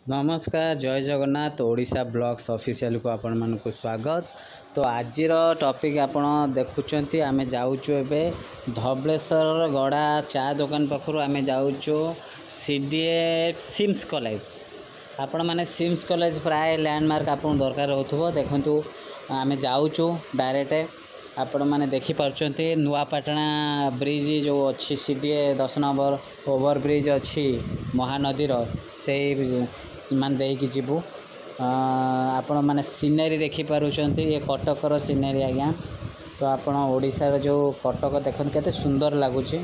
नमस्कार जय Jagannath Odisha blogs official को आपण मान को स्वागत। तो आज टॉपिक आपण देखुचंती आमे जाउचो एबे धबलेश्वर गड़ा चा दुकान पाखरु आमे जाउचो सीडीए सिम्स कॉलेज। आपण माने सिम्स कॉलेज प्राय लैंडमार्क आपण दरकार होथबो देखंतु आमे जाउचो डायरेक्ट आपण माने देखि पारचंती नुआपाटना ब्रिज जो अच्छी सीडीए 10 नंबर ओवर ब्रिज अच्छी महानदी रो से मान देकी जीवु आपण माने सीनरी देखि पारुचंती ये कटकर सीनरी आज्ञा। तो आपण ओडिसा जो कटक देखन केते सुंदर लागुची।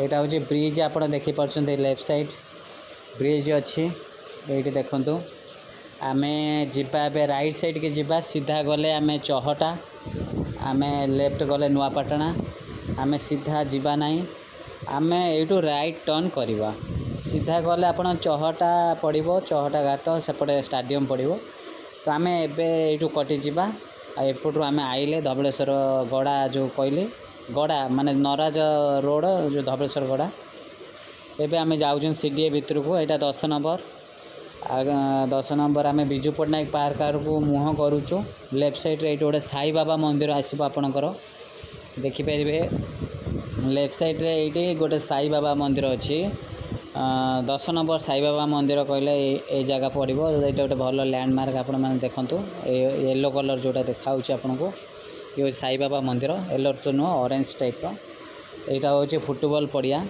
एटा होची ब्रिज आपण देखि पारुचंती लेफ्ट साइड ब्रिज अच्छी एठी देखंतु आमे जिबा बे राइट साइड के जिबा सीधा गले आमे चहटा आमे लेफ्ट गले नुआपाटना आमे सीधा जीवा नहीं आमे एटू राइट टर्न करवा सीधा गले आपण चहटा पड़िबो चहटा घाट सेपटे स्टाडियम पड़िबो। तो आमे एबे एटू कटि जीवा एपटू आमे आइले धबलेश्वर गड़ा जो कहले गड़ा माने नराज रोड जो धबलेश्वर गड़ा एबे आमे जाउछन सीडीए भितर को एटा 10 नंबर 10 नंबर आमे बिजू पटनायक पार्क को मुह करूचु। लेफ्ट साइड रे गोटे साई बाबा मंदिर आसो आपणकर देखिपारे लेफ्ट साइड रे ये गोटे साई बाबा मंदिर अच्छी 10 नंबर साई बाबा मंदिर कहले ये जगह पड़ो ये गोटे भल लैंडमार्क आपण मैंने देखूँ येलो कलर जोटा देखा आपन को ये साई बाबा मंदिर येलो तो नुह ऑरेंज टाइप यहाँ हूँ फुटबॉल पड़िया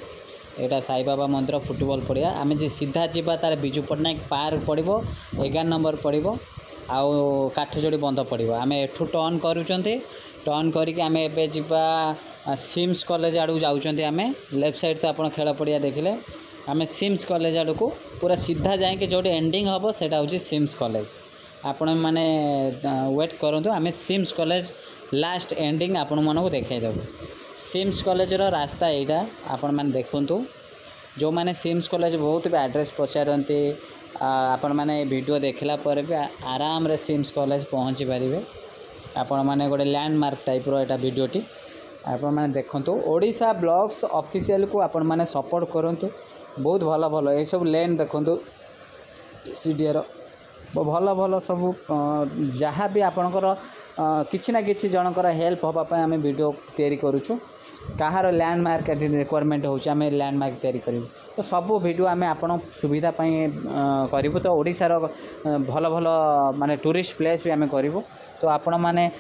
यहाँ साई बाबा मंदिर फुटबॉल पड़िया आम जी सीधा जीवा तार बिजू पटनायक पार्क पड़ो 11 नंबर पड़ो आउ काठजोड़ी बंद पड़ो आम एठू टर्न करुँचे टर्न करके आम एबे जीवा सिम्स कॉलेज आड़ू जाऊँच आम लेफ्ट साइड तो आप खेल पड़िया देखिले आम सिम्स कॉलेज आड़ को पूरा सीधा जाए जो एंडिंग हम से हूँ सिम्स कॉलेज आपण मैंने वेट करूँ आम सिम्स कॉलेज लास्ट एंडिंग आपण मानक देखा सिम्स कॉलेज रो रास्ता यहाँ आपण मैंने देखूँ जो मैंने सिम्स कॉलेज बहुत भी एड्रेस पचारती आपण मैंने वीडियो देखला पर भी आराम रे सिम्स कॉलेज पहुँची पारे आपण मैंने गोटे लैंडमार्क टाइप रो एटा वीडियोटी आपण मैंने देखूँ ओडिशा ब्लॉग्स ऑफिशियल को आपण मैंने सपोर्ट करूँ बहुत भल भल ये सब लेन देखूँ सीडीएर भल भल सब जहाँ भी आपणकर किसी ना कि जनकर हेल्प हाँपाई आम वीडियो तैयारी करुचु कहार लैंडमार्क रिक्वायरमेंट होची आम लैंडमार्क तैयारी करूँ तो सब वीडियो आम आपण सुविधा करूँ। तो ओडिशार भल भल माने टूरिस्ट प्लेस भी आम करूँ तो आपण मैंने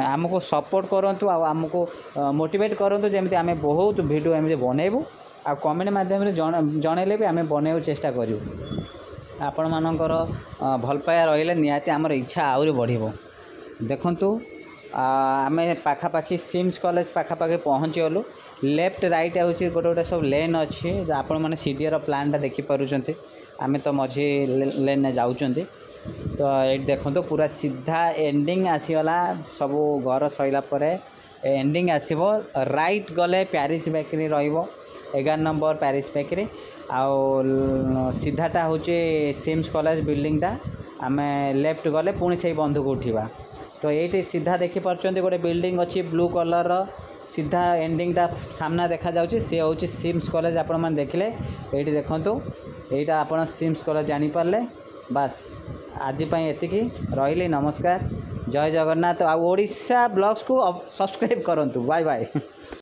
आमको सपोर्ट करूँ आमको मोटिवेट करूँ जमी आम बहुत वीडियो एमती बनइबू आ कमेंट मध्यम जनइले भी आम बनइबू चेष्टा करूँ आपण मानकर भल पाया रही निहाती आमर इच्छा आहरी बढ़िबो। देखंतु आम पाखापाखी सिम्स कॉलेज पाखापाखी पहुँची गलु लेफ्ट राइट हूँ गोटे गोटे सब लेन अच्छी आपण मैंने सीडीएर प्लानटा देखिपारे आम तो मझी लेन जाऊँच तो ये देखो पूरा सीधा एंडिंग आसीगला सब घर सैला एंडिंग आसब राइट गले प्यारिस बेकरी रहिबो 11 नंबर प्यारिस बेकरी आउ सीधाटा हूँ सिम्स कॉलेज बिल्डिंगटा आम लेफ्ट गले पुणी से बंधु को उठा तो ये सीधा देखिपारे गोटे बिल्डिंग अच्छी ब्लू कलर सीधा एंडिंगटा सामना देखा जाउची सी हूँ सिम्स कॉलेज आपण मैंने देखिले ये देखूँ यहाँ आप सिम्स कॉलेज जानीपारे बास आज एतिकी रही नमस्कार जय जगन्नाथ आ ओडिशा ब्लॉग्स को सब्सक्राइब करूँ बाय बाय।